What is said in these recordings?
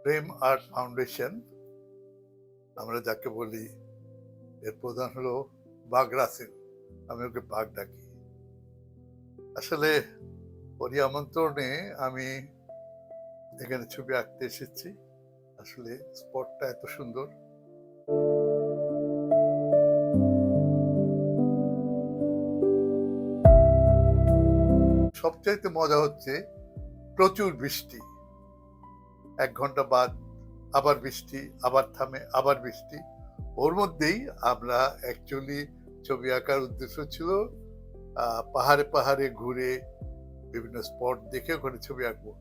প্রেম art foundation, আমরা যাকে বলি, এর প্রধান হলো বাঘ রাসেল। আমি ওকে বাঘ ডাকি। আসলে ওরই আমন্ত্রণে আমি এখানে ছবি আঁকতে এসেছি। আসলে স্পটটা এত সুন্দর। সবচাইতে মজা হচ্ছে প্রচুর বৃষ্টি। 1 ঘন্টা বাদ আবার বৃষ্টি, আবার থামে, আবার বৃষ্টি। ওর মধ্যেই আমরা অ্যাকচুয়ালি ছবি আঁকার উদ্দেশ্য ছিল পাহাড়ে পাহাড়ে ঘুরে বিভিন্ন স্পট দেখে ওখানে ছবি আঁকবো।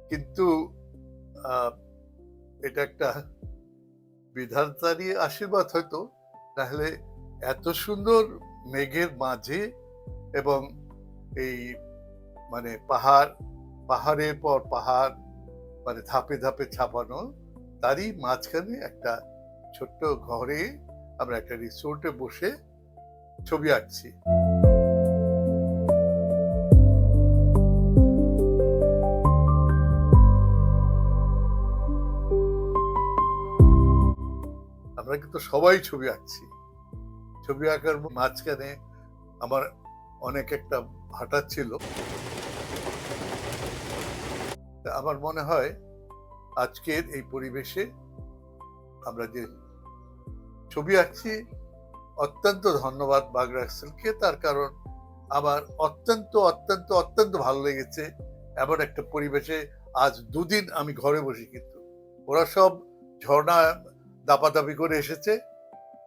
কিন্তু আহ, এটা একটা বিধাতারই আশীর্বাদ হয়তো, তাহলে এত সুন্দর মেঘের মাঝে এবং এই মানে পাহাড়ের পর পাহাড়, মানে ধাপে ধাপে ছাপানো, তারই মাঝখানে একটা ছোট্ট ঘরে আমরা একটা রিসোর্টে বসে ছবি আঁকছি। আমরা কিন্তু সবাই ছবি আঁকছি। ছবি আঁকার মাঝখানে আমার অনেক একটা ভাটা ছিল। আমার মনে হয় আজকের এই পরিবেশে আমরা যে ছবি আঁকছি, অত্যন্ত ধন্যবাদ বাঘ রাসেলকে। তার কারণ আমার অত্যন্ত অত্যন্ত অত্যন্ত ভালো লেগেছে এমন একটা পরিবেশে আজ 2 দিন আমি ঘরে বসি। কিন্তু ওরা সব ঝর্ণা দাপাদাপি করে এসেছে,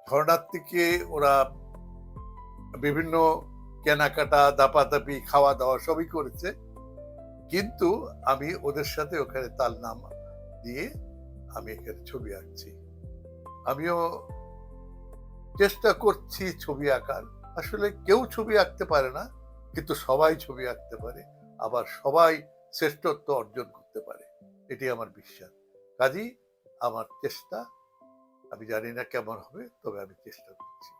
ঝর্ণার থেকে ওরা বিভিন্ন কেনাকাটা, দাপাদাপি, খাওয়া দাওয়া সবই করেছে, কিন্তু আমি ওদের সাথে ওখানে তাল নাম দিয়ে আমি এখানে ছবি আঁকছি। আমিও চেষ্টা করছি ছবি আঁকার। আসলে কেউ ছবি আঁকতে পারে না, কিন্তু সবাই ছবি আঁকতে পারে, আবার সবাই শ্রেষ্ঠত্ব অর্জন করতে পারে, এটি আমার বিশ্বাস। কাজেই আমার চেষ্টা, আমি জানি না কেমন হবে, তবে আমি চেষ্টা করছি।